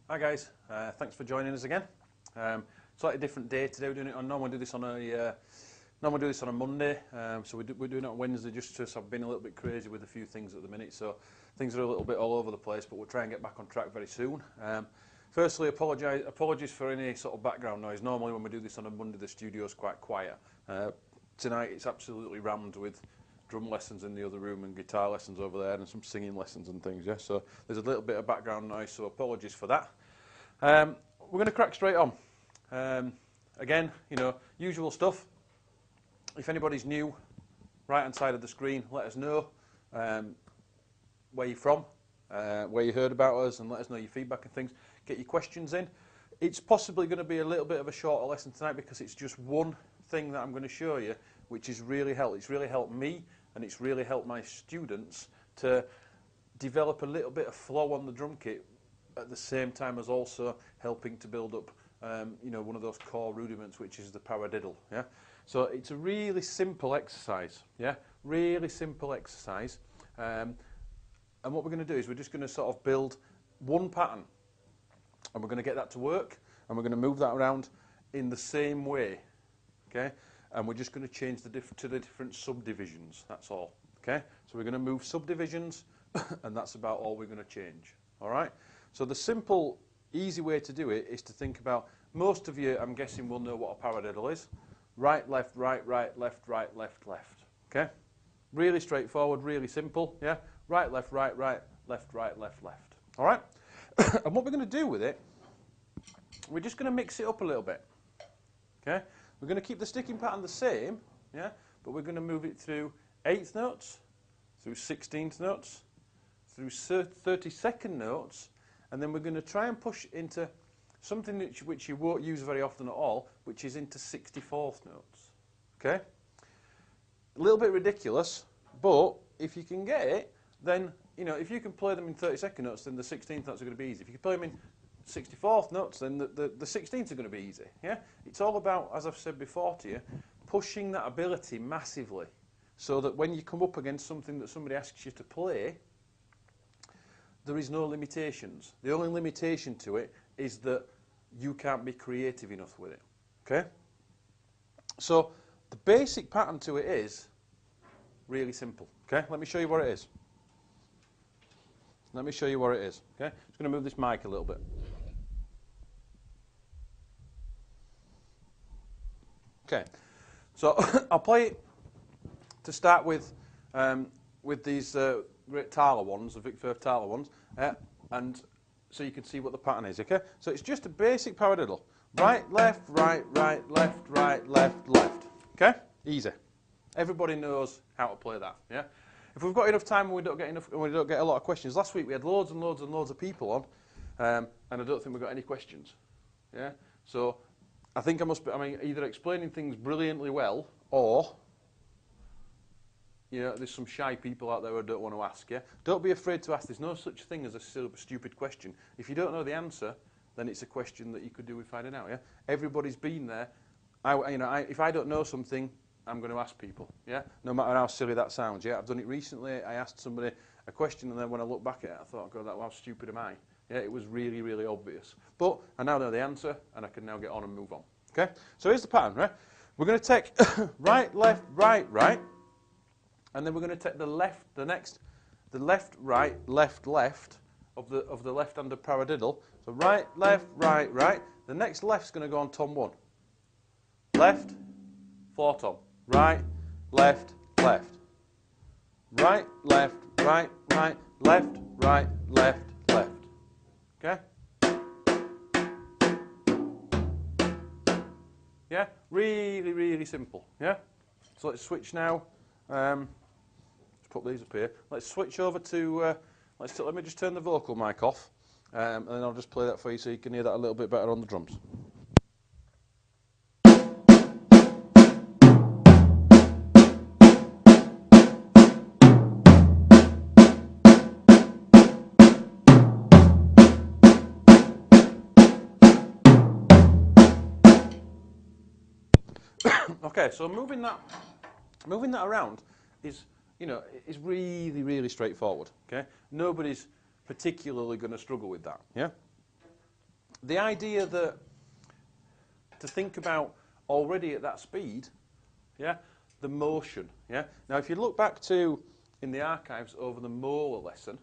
Hi guys, thanks for joining us again. Slightly different day today. We're doing it on. Normally do this on a Monday. So we're doing it on Wednesday just because I've been a little bit crazy with a few things at the minute. So things are a little bit all over the place, but we'll try and get back on track very soon. Firstly, apologies for any sort of background noise. Normally when we do this on a Monday, the studio's quite quiet. Tonight it's absolutely rammed with drum lessons in the other room and guitar lessons over there and some singing lessons and things, yeah? So there's a little bit of background noise, so apologies for that. We're going to crack straight on. Again, you know, usual stuff. If anybody's new, right-hand side of the screen, let us know where you're from, where you heard about us, and let us know your feedback and things. Get your questions in. It's possibly going to be a little bit of a shorter lesson tonight because it's just one thing that I'm going to show you, which is really helped. It's really helped me, and it's really helped my students to develop a little bit of flow on the drum kit at the same time as also helping to build up, you know, one of those core rudiments, which is the paradiddle. Yeah. So it's a really simple exercise. Yeah. Really simple exercise. And what we're going to do is we're just going to sort of build one pattern, and we're going to get that to work, and we're going to move that around in the same way. Okay. And we're just going to change to the different subdivisions, that's all, okay? So we're going to move subdivisions, and that's about all we're going to change, all right? So the simple, easy way to do it is to think about, most of you, I'm guessing, will know what a paradiddle is. Right, left, right, right, left, left, okay? Really straightforward, really simple, yeah? Right, left, right, left, left, all right? And what we're going to do with it, we're just going to mix it up a little bit, okay? We're going to keep the sticking pattern the same, yeah, but we're going to move it through 8th notes, through 16th notes, through 32nd notes, and then we're going to try and push into something which you won't use very often at all, which is into 64th notes. Okay? A little bit ridiculous, but if you can get it, then, you know, if you can play them in 32nd notes, then the 16th notes are going to be easy. If you can play them in 64th notes, then the 16th are going to be easy. Yeah, it's all about, as I've said before to you, pushing that ability massively, so that when you come up against something that somebody asks you to play, there is no limitations. The only limitation to it is that you can't be creative enough with it. Okay. So the basic pattern to it is really simple. Okay. Let me show you what it is. Let me show you what it is. Okay. Just going to move this mic a little bit. Okay, so I'll play it to start with these great Thaler ones, the Vic Firth Thaler ones, and so you can see what the pattern is, okay? So it's just a basic paradiddle. Right, left, left, okay? Easy. Everybody knows how to play that, yeah? If we've got enough time and we don't get a lot of questions, last week we had loads and loads and loads of people on, and I don't think we've got any questions, yeah? So I think I must be, either explaining things brilliantly well, or, you know, there's some shy people out there who don't want to ask, yeah? Don't be afraid to ask. There's no such thing as a stupid question. If you don't know the answer, then it's a question that you could do with finding out, yeah? Everybody's been there. If I don't know something, I'm going to ask people, yeah? No matter how silly that sounds, yeah? I've done it recently. I asked somebody a question, and then when I look back at it, I thought, God, how stupid am I? Yeah, it was really, really obvious. But I now know the answer, and I can now get on and move on. Okay? So here's the pattern, right? We're going to take right, left, right, and then we're going to take the left, right, left of the left-handed paradiddle. So right, left. The next left's going to go on tom 1. Left, 4 tom. Right, left. Right, left, right, left, left. Okay? Yeah? Really, really simple. Yeah? So let's switch now. Let's put these up here. Let's switch over to, let me just turn the vocal mic off, and then I'll just play that for you so you can hear that a little bit better on the drums. Okay, so moving that around is, you know, is really, really straightforward. Okay, nobody's particularly going to struggle with that. Yeah. the idea that to think about already at that speed, yeah, the motion, yeah. Now, if you look back to in the archives over the molar lesson,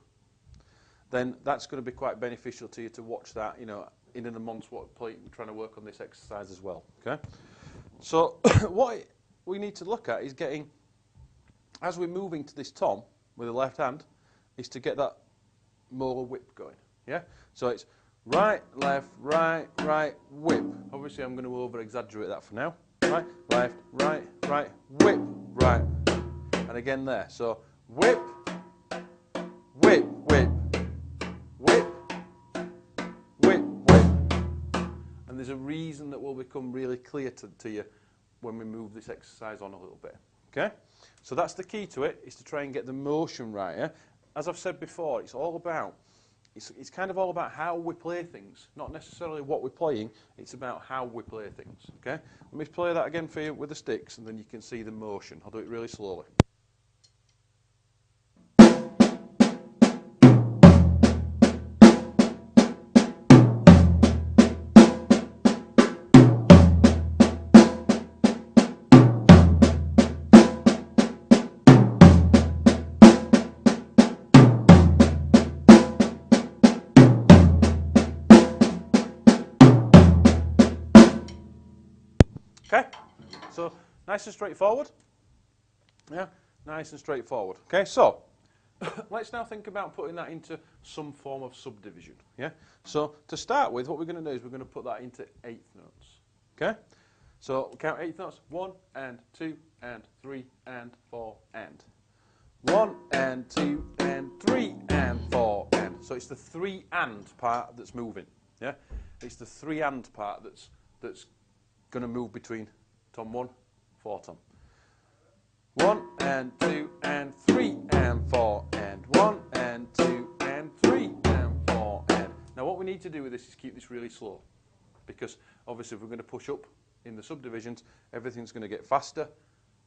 then that's going to be quite beneficial to you to watch that, you know, in a month's trying to work on this exercise as well. Okay, so what we need to look at is getting, as we're moving to this tom with the left hand, is to get that molar whip going. Yeah, so it's right, left, right, right, whip. Obviously, I'm going to over-exaggerate that for now. Right, left, right, right, whip, right, and again there. So whip, whip, whip, whip, whip, whip. And there's a reason that will become really clear to you when we move this exercise on a little bit. Okay, so that's the key to it, is to try and get the motion right. Yeah? As I've said before, it's all about, it's kind of all about how we play things, not necessarily what we're playing, it's about how we play things. Okay, let me play that again for you with the sticks, and then you can see the motion. I'll do it really slowly. Okay, so nice and straightforward. Yeah, nice and straightforward. Okay, so let's now think about putting that into some form of subdivision. Yeah, so to start with, what we're going to do is we're going to put that into eighth notes. Okay, so we'll count eighth notes: 1 and 2 and 3 and 4 and 1 and 2 and 3 and 4 and. So it's the 3 and part that's moving. Yeah, it's the 3 and part that's going to move between tom 1, 4 tom. 1 and 2 and 3 and 4 and 1 and 2 and 3 and 4 and. Now what we need to do with this is keep this really slow, because obviously if we're going to push up in the subdivisions, everything's going to get faster,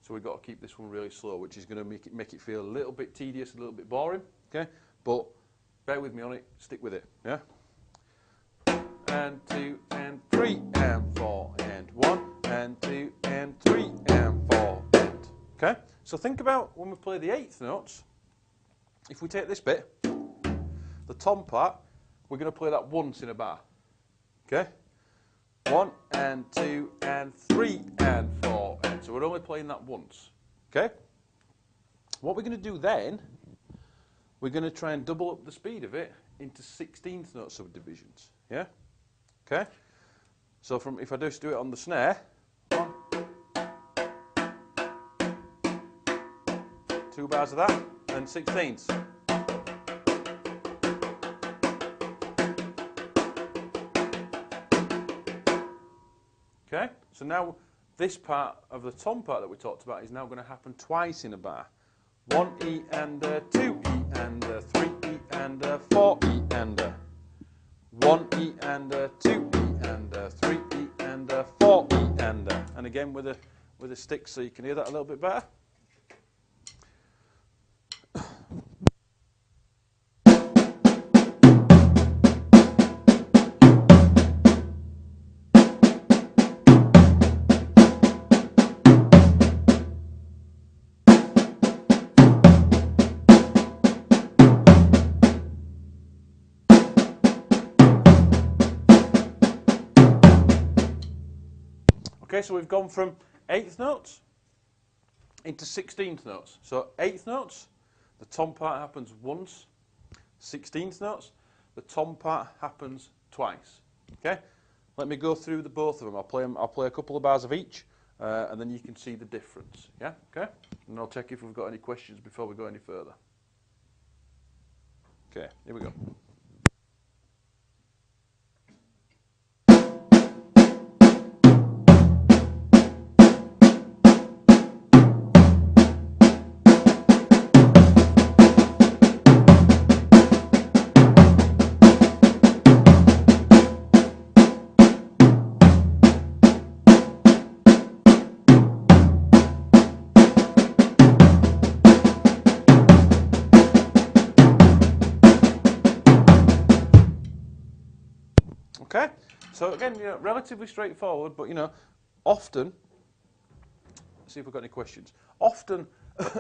so we've got to keep this one really slow, which is going to make it feel a little bit tedious, a little bit boring. Okay, but bear with me on it, stick with it. Yeah. And 2 and 3 and 4 and 1 and 2 and 3 and 4 and. Okay, so think about when we play the eighth notes, if we take this bit, the tom part, we're going to play that once in a bar. Okay, 1 and 2 and 3 and 4 and. So we're only playing that once. Okay, what we're going to do then, we're going to try and double up the speed of it into 16th note subdivisions. Yeah. Okay, so if I just do it on the snare, 1, 2 bars of that, and 16ths. Okay, so now this part of the tom part that we talked about is now going to happen twice in a bar. 1 E and 2 E and 3 E and 4 E and 1 E and 2 E and 3 E and 4 E and again with a stick so you can hear that a little bit better. Okay, so we've gone from eighth notes into 16th notes. So eighth notes, the tom part happens once. 16th notes, the tom part happens twice. Okay, let me go through the both of them. I'll play a couple of bars of each, and then you can see the difference. Yeah, okay, and I'll check if we've got any questions before we go any further. Okay, here we go. So again, relatively straightforward, but often, let's see if we've got any questions. Often,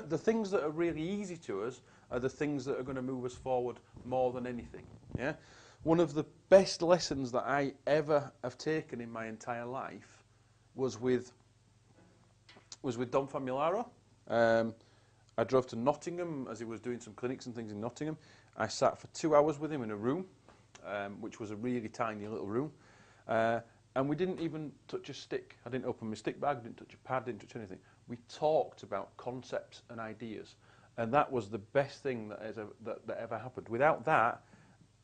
the things that are really easy to us are the things that are going to move us forward more than anything. Yeah. One of the best lessons that I ever have taken in my entire life was with Don Famularo. I drove to Nottingham as he was doing some clinics and things in Nottingham. I sat for 2 hours with him in a room, which was a really tiny little room. And we didn't even touch a stick. I didn't open my stick bag, didn't touch a pad, didn't touch anything. We talked about concepts and ideas. And that was the best thing that ever happened. Without that,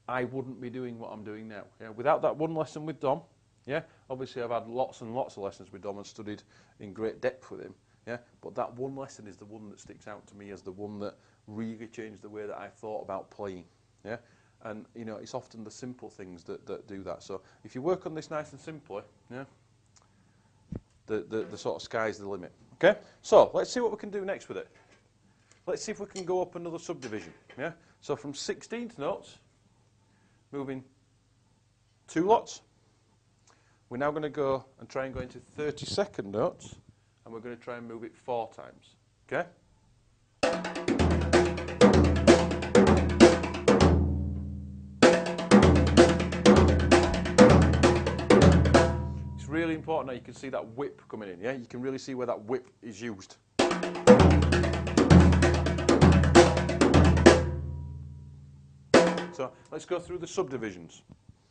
I wouldn't be doing what I'm doing now. Yeah? Without that one lesson with Dom, yeah, obviously I've had lots and lots of lessons with Dom and studied in great depth with him. Yeah, but that one lesson is the one that sticks out to me as the one that really changed the way that I thought about playing. Yeah, and it's often the simple things that do that. So if you work on this nice and simply, yeah, the sort of sky's the limit. Okay, so let's see what we can do next with it. Let's see if we can go up another subdivision. Yeah, so from 16th notes, moving 2 lots. We're now going to go and try and go into 32nd notes, and we're going to try and move it 4 times. Okay? It's really important that you can see that whip coming in. Yeah, you can really see where that whip is used. So let's go through the subdivisions.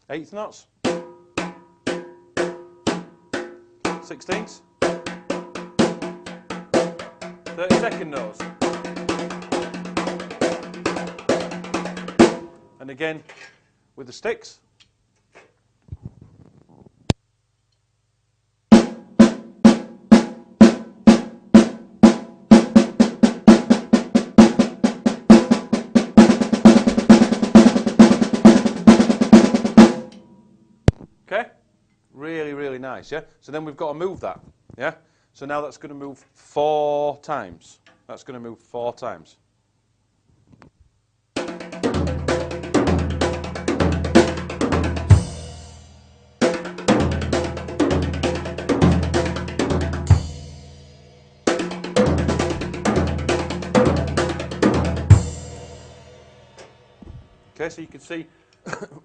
8th notes, 16th, 32nd notes. And again, with the sticks. Okay? Really, really nice, yeah? So then we've got to move that, yeah? So now that's going to move 4 times. That's going to move 4 times. Okay, so you can see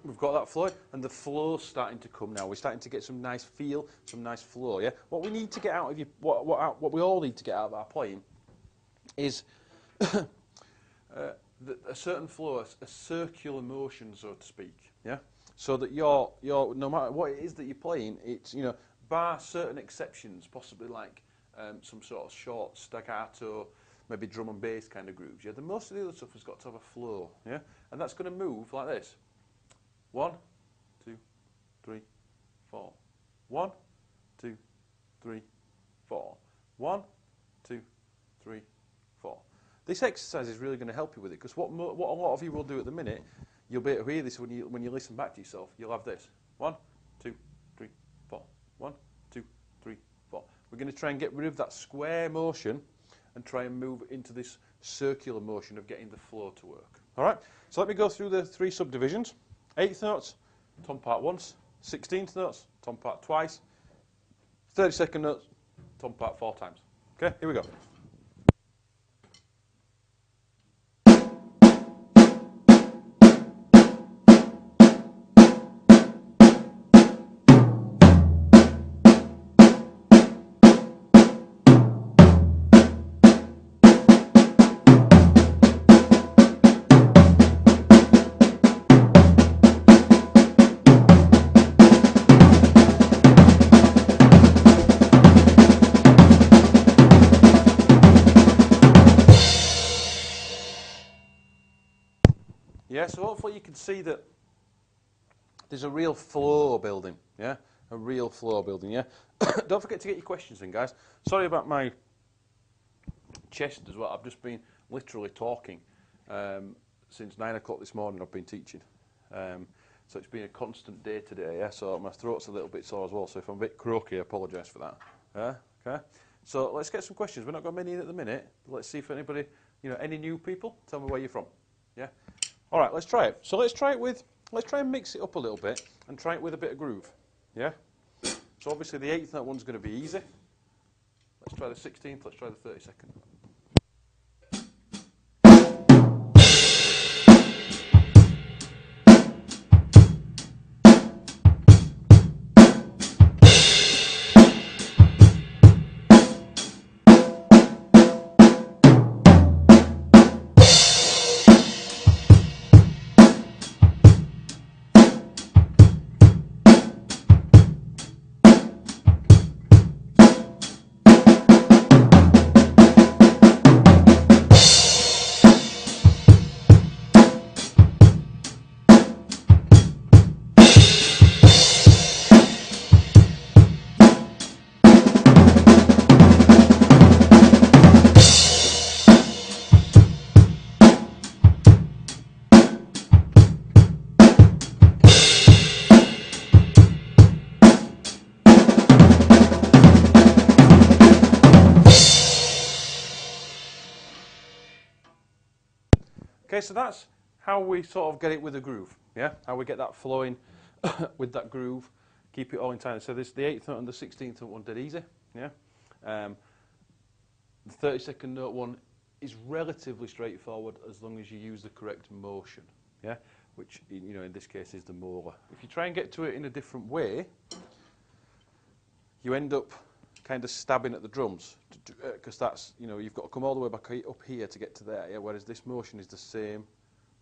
we've got that flow, and the flow's starting to come now. We're starting to get some nice feel, some nice flow. Yeah. What we need to get out of you, what we all need to get out of our playing, is a certain flow, a circular motion, so to speak. Yeah. So that you're no matter what it is that you're playing, it's bar certain exceptions, possibly like some sort of short staccato, maybe drum and bass kind of grooves. Yeah. The most of the other stuff has got to have a flow. Yeah. And that's going to move like this. 1, 2, 3, 4. 1, 2, 3, 4. 1, 2, 3, 4. This exercise is really going to help you with it, because what a lot of you will do at the minute, you'll be able to hear this when you listen back to yourself. You'll have this. 1, 2, 3, 4. 1, 2, 3, 4. We're going to try and get rid of that square motion and try and move into this circular motion of getting the flow to work. All right. So let me go through the 3 subdivisions. 8th notes, tom part once. 16th notes, tom part twice. 32nd notes, tom part 4 times. Okay, here we go. Yeah, so hopefully you can see that there's a real flow building, yeah? A real flow building, yeah? Don't forget to get your questions in, guys. Sorry about my chest as well. I've just been literally talking since 9 o'clock this morning. I've been teaching. So it's been a constant day today, yeah? So my throat's a little bit sore as well, so if I'm a bit croaky, I apologise for that. Yeah? Okay? So let's get some questions. We've not got many in at the minute. Let's see if anybody, any new people, tell me where you're from. Yeah? All right, let's try it. So let's try and mix it up a little bit and try it with a bit of groove. Yeah? So obviously the 8th note one's going to be easy. Let's try the 16th, let's try the 32nd. Okay, so that's how we sort of get it with a groove, yeah? How we get that flowing with that groove, keep it all in time. So this the 8th note and the 16th note one dead easy, yeah? The 32nd note one is relatively straightforward as long as you use the correct motion, yeah? Which, you know, in this case is the molar. If you try and get to it in a different way, you end up kind of stabbing at the drums, because that's, you know, you've got to come all the way back up here to get to there, yeah? Whereas this motion is the same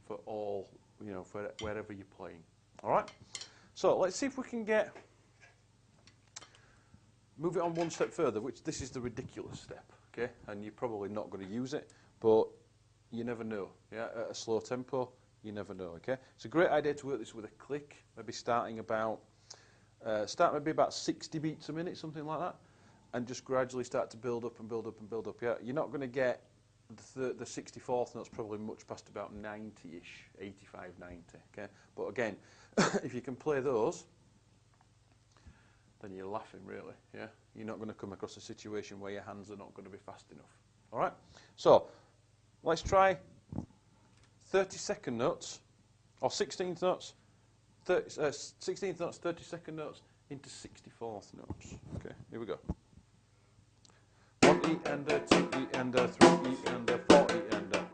for all, you know, for wherever you're playing. All right? So let's see if we can move it on one step further, which this is the ridiculous step, okay? And you're probably not going to use it, but you never know, yeah? At a slow tempo, you never know, okay? It's a great idea to work this with a click, maybe starting about, maybe about 60 beats a minute, something like that. And just gradually start to build up and build up and build up. Yeah, you're not going to get the 64th notes probably much past about 90-ish, 85, 90. Okay, but again, if you can play those, then you're laughing really. Yeah, you're not going to come across a situation where your hands are not going to be fast enough. All right. So let's try 32nd notes or 16th notes, 16th notes, 32nd notes into 64th notes. Okay, here we go. 1 E and a 2 E and a 3 E and a 4 E and a.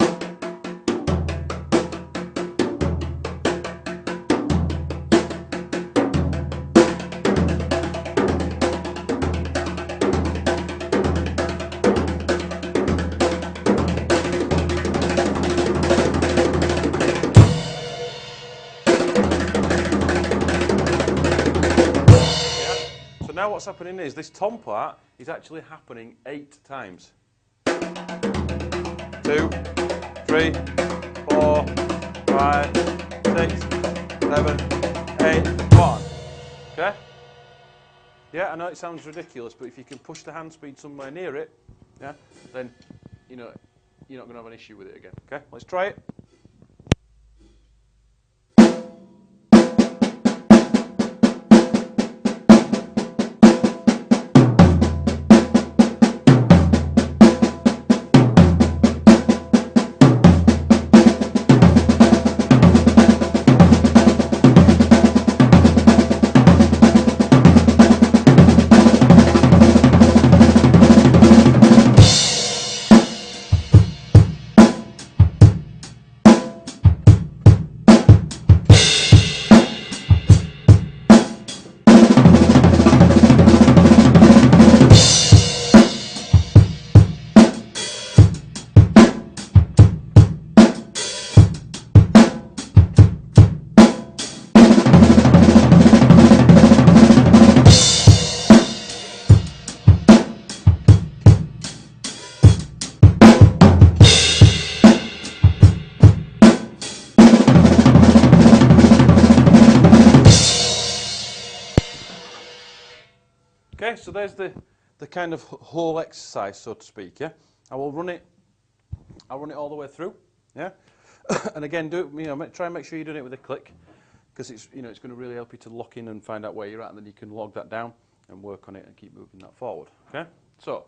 So now what's happening is this tom part is actually happening 8 times. 2, 3, 4, 5, 6, 7, 8, 1. Okay? Yeah, I know it sounds ridiculous, but if you can push the hand speed somewhere near it, yeah, then you know you're not going to have an issue with it again. Okay? Let's try it. Okay, so there's the kind of whole exercise, so to speak. Yeah, I'll run it all the way through. Yeah, and again, try and make sure you're doing it with a click, because it's it's going to really help you to lock in and find out where you're at, and then you can log that down and work on it and keep moving that forward. Okay, so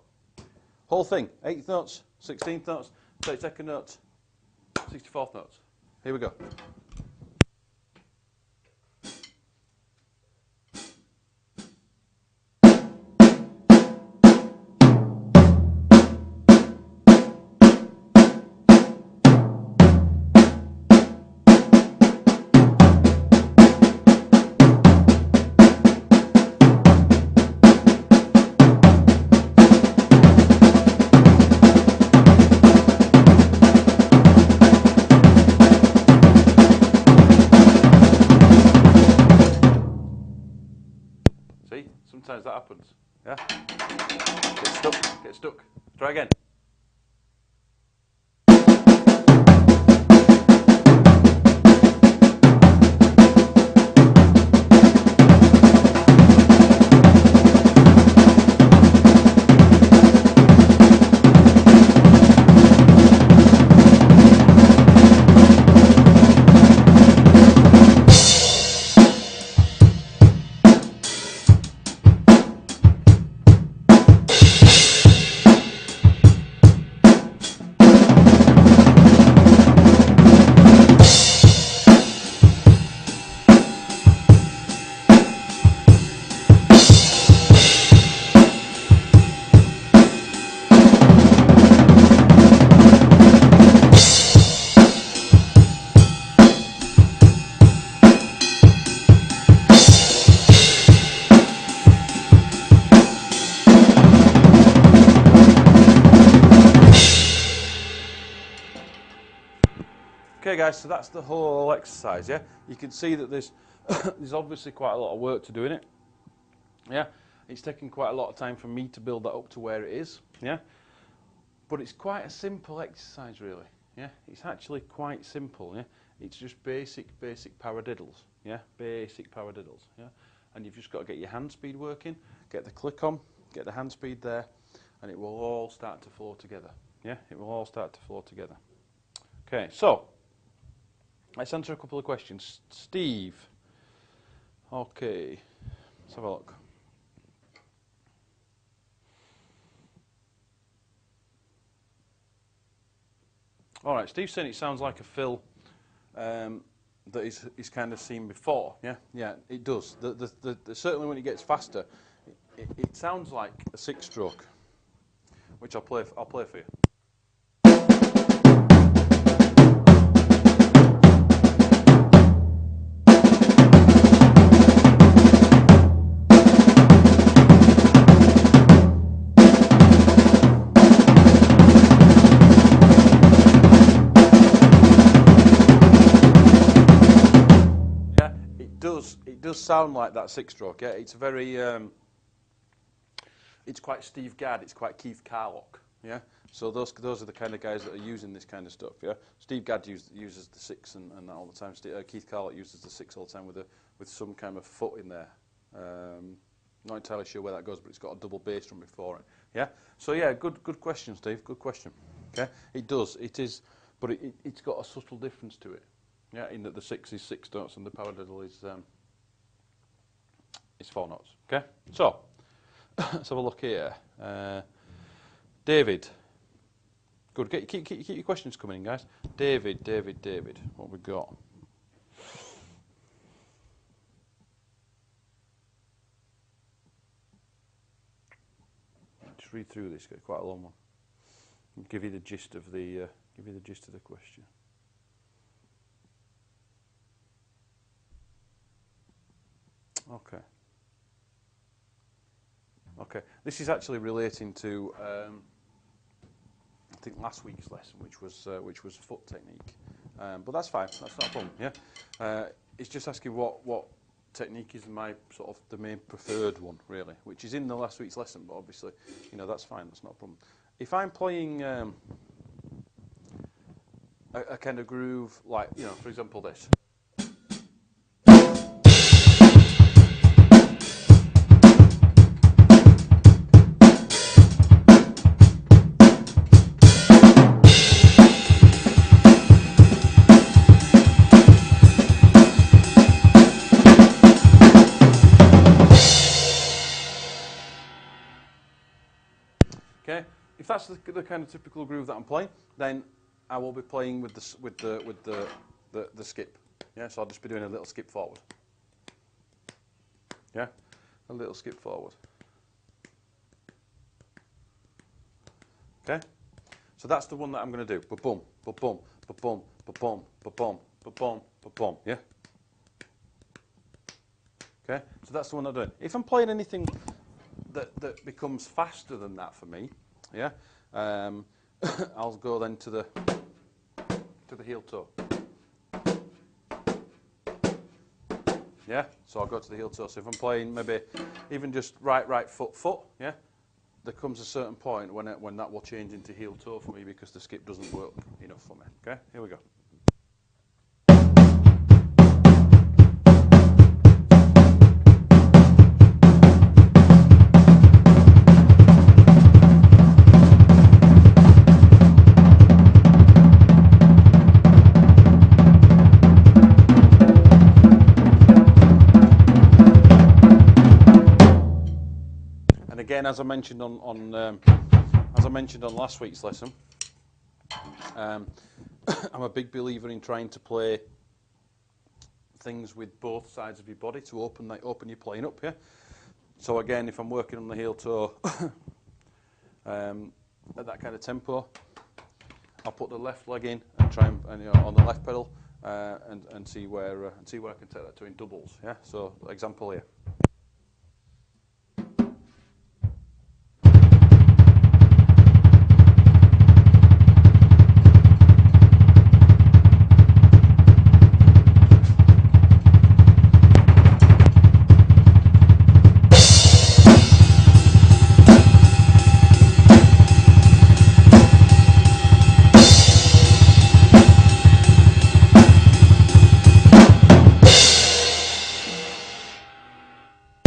whole thing: 8th notes, 16th notes, 32nd notes, 64th notes. Here we go. sometimes that happens. Yeah? Get stuck. Try again. Okay guys, so that's the whole exercise, yeah? You can see that there's there's obviously quite a lot of work to do in it. Yeah? It's taken quite a lot of time for me to build that up to where it is, yeah? But it's quite a simple exercise really, yeah? It's actually quite simple, yeah? It's just basic paradiddles, yeah? Basic paradiddles, yeah? And you've just got to get your hand speed working, get the click on, get the hand speed there, and it will all start to flow together, yeah? It will all start to flow together. Okay, so let's answer a couple of questions. Steve. Okay, let's have a look. All right, Steve's saying it sounds like a fill that he's kind of seen before. Yeah, yeah, it does. Certainly when it gets faster, it sounds like a 6-stroke, which I'll play for you. It does sound like that 6-stroke, yeah. It's very, it's quite Steve Gadd, it's quite Keith Carlock, yeah. So those are the kind of guys that are using this kind of stuff, yeah. Steve Gadd uses the 6 and that all the time. Keith Carlock uses the 6 all the time with some kind of foot in there. Not entirely sure where that goes, but it's got a double bass drum before it, yeah. So yeah, good question, Steve. Good question. Okay, it does. It is, but it's got a subtle difference to it. Yeah, in that the 6 is 6 notes and the paradiddle is 4 notes. Okay, so let's have a look here. David, good. Keep your questions coming in, guys. David. What have we got? Just read through this. Get quite a long one. I'll give you the gist of the question. Okay. This is actually relating to I think last week's lesson, which was foot technique. But that's fine. That's not a problem. Yeah. It's just asking what technique is my sort of the main preferred one, really, which is in the last week's lesson. But obviously, that's fine. That's not a problem. If I'm playing a kind of groove, like for example, this. Okay, if that's the kind of typical groove that I'm playing, then I will be playing with the skip. Yeah, so I'll just be doing a little skip forward. Yeah, a little skip forward. Okay, so that's the one that I'm going to do. Ba-boom, ba-boom, ba-boom, ba-boom, ba-boom, ba-boom, ba-boom. Yeah. Okay, so that's the one I'm doing. If I'm playing anything that becomes faster than that for me, yeah, I'll go then to the heel toe. Yeah, so I'll go to the heel toe. So if I'm playing maybe even just right foot, yeah, there comes a certain point when that will change into heel toe for me because the skip doesn't work enough for me. Okay, here we go. Again, as I mentioned on last week's lesson, I'm a big believer in trying to play things with both sides of your body to open your playing up. Yeah. So again, if I'm working on the heel toe at that kind of tempo, I'll put the left leg in and try and on the left pedal and see where I can take that to in doubles. Yeah. So example here.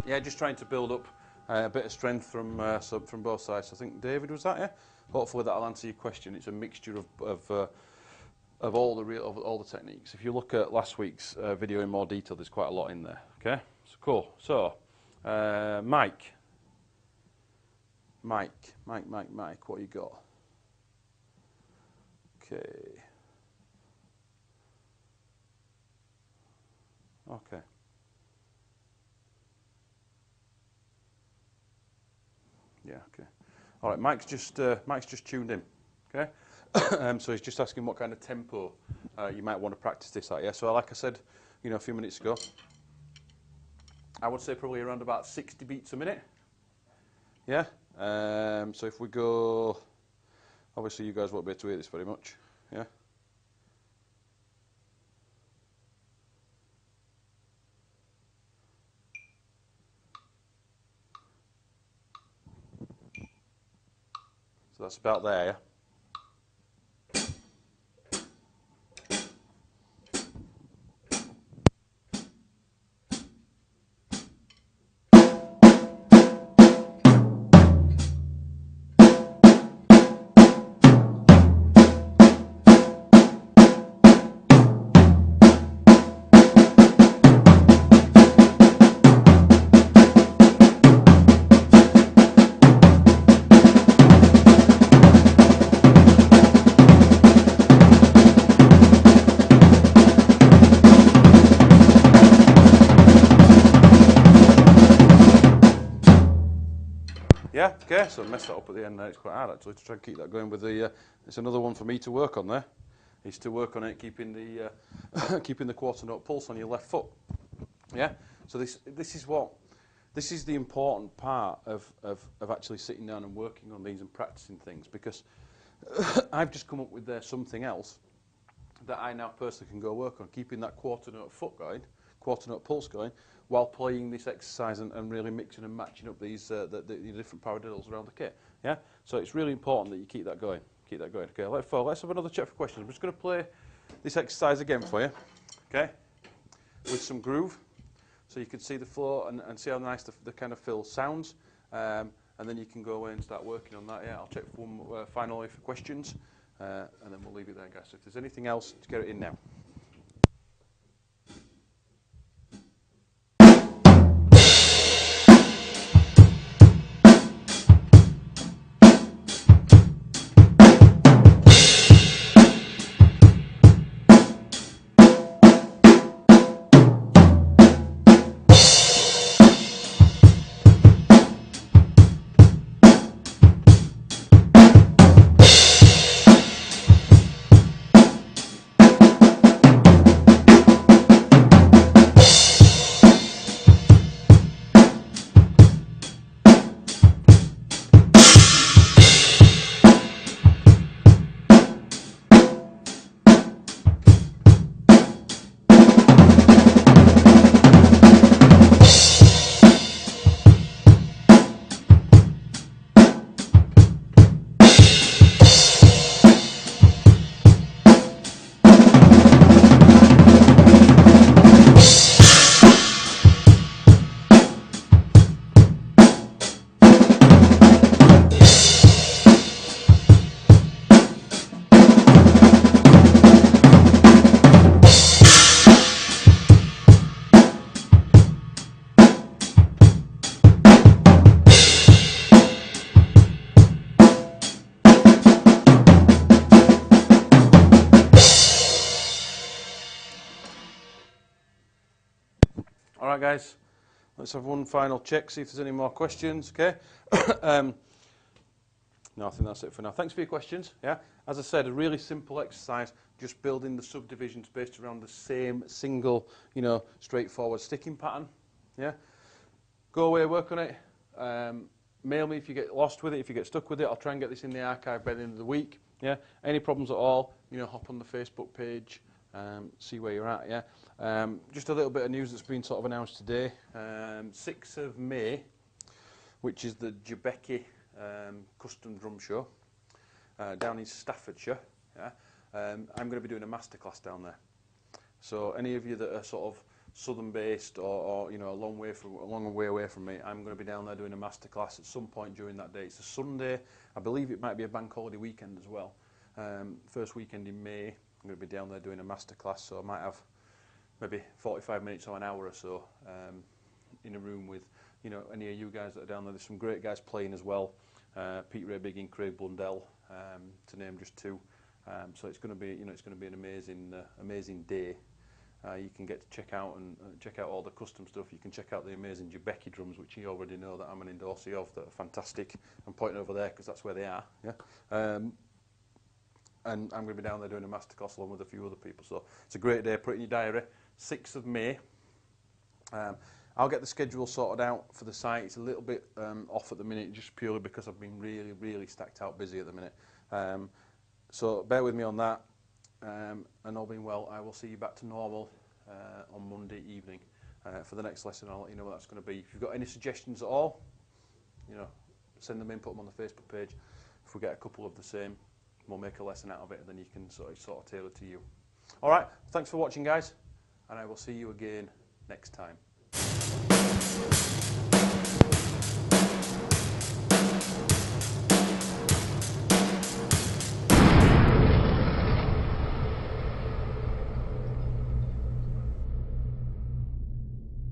Yeah, just trying to build up a bit of strength from both sides. I think David was that, yeah. Hopefully that'll answer your question. It's a mixture of all the techniques. If you look at last week's video in more detail, there's quite a lot in there. Okay, so cool. So Mike, what you got? Okay. Okay. Yeah, okay. All right, Mike's just tuned in, okay? So he's just asking what kind of tempo you might want to practice this at, yeah? So like I said, a few minutes ago, I would say probably around about 60 beats a minute, yeah? So if we go, obviously you guys won't be able to hear this very much, yeah? So that's about there, yeah? Yeah, okay, so I messed that up at the end there. It's quite hard actually to try and keep that going with the, it's another one for me to work on there, is to work on it, keeping the keeping the quarter note pulse on your left foot. Yeah, so this is the important part of actually sitting down and working on these and practicing things, because I've just come up with something else that I now personally can go work on, keeping that quarter note foot going, quarter note pulse going, while playing this exercise and really mixing and matching up these the different paradiddles around the kit. Yeah, so it's really important that you keep that going. Keep that going. Okay, let's have another check for questions. I'm just going to play this exercise again for you. Okay, with some groove, so you can see the flow and see how nice the kind of fill sounds. And then you can go away and start working on that. Yeah, I'll check for one finally for questions, and then we'll leave it there, guys. So if there's anything else, to get it in now. All right, guys. Let's have one final check, see if there's any more questions. Okay. No, I think that's it for now. Thanks for your questions. Yeah. As I said, a really simple exercise, just building the subdivisions based around the same single, straightforward sticking pattern. Yeah. Go away, work on it. Mail me if you get lost with it, if you get stuck with it. I'll try and get this in the archive by the end of the week. Yeah. Any problems at all, hop on the Facebook page, see where you're at. Yeah. Just a little bit of news that's been sort of announced today. 6th of May, which is the Jebeki custom drum show down in Staffordshire. Yeah. I'm going to be doing a masterclass down there. So any of you that are sort of southern based or a long way away from me, I'm going to be down there doing a masterclass at some point during that day. It's a Sunday. I believe it might be a bank holiday weekend as well. First weekend in May, I'm going to be down there doing a masterclass. So I might have maybe 45 minutes or an hour or so in a room with any of you guys that are down there. There's some great guys playing as well. Pete Ray Biggin, Craig Blundell, to name just two. So it's going to be an amazing day. You can get to check out all the custom stuff. You can check out the amazing Jebeki drums, which you already know that I'm an endorsee of. That are fantastic. I'm pointing over there because that's where they are. Yeah. And I'm going to be down there doing a masterclass along with a few other people. So it's a great day. Put it in your diary. 6th of May. I'll get the schedule sorted out for the site. It's a little bit off at the minute, just purely because I've been really, really stacked out busy at the minute. So bear with me on that. And all being well, I will see you back to normal on Monday evening for the next lesson. I'll let you know what that's going to be. If you've got any suggestions at all, send them in, put them on the Facebook page. If we get a couple of the same, we'll make a lesson out of it, and then you can sort of tailor to you. All right, thanks for watching, guys, and I will see you again next time.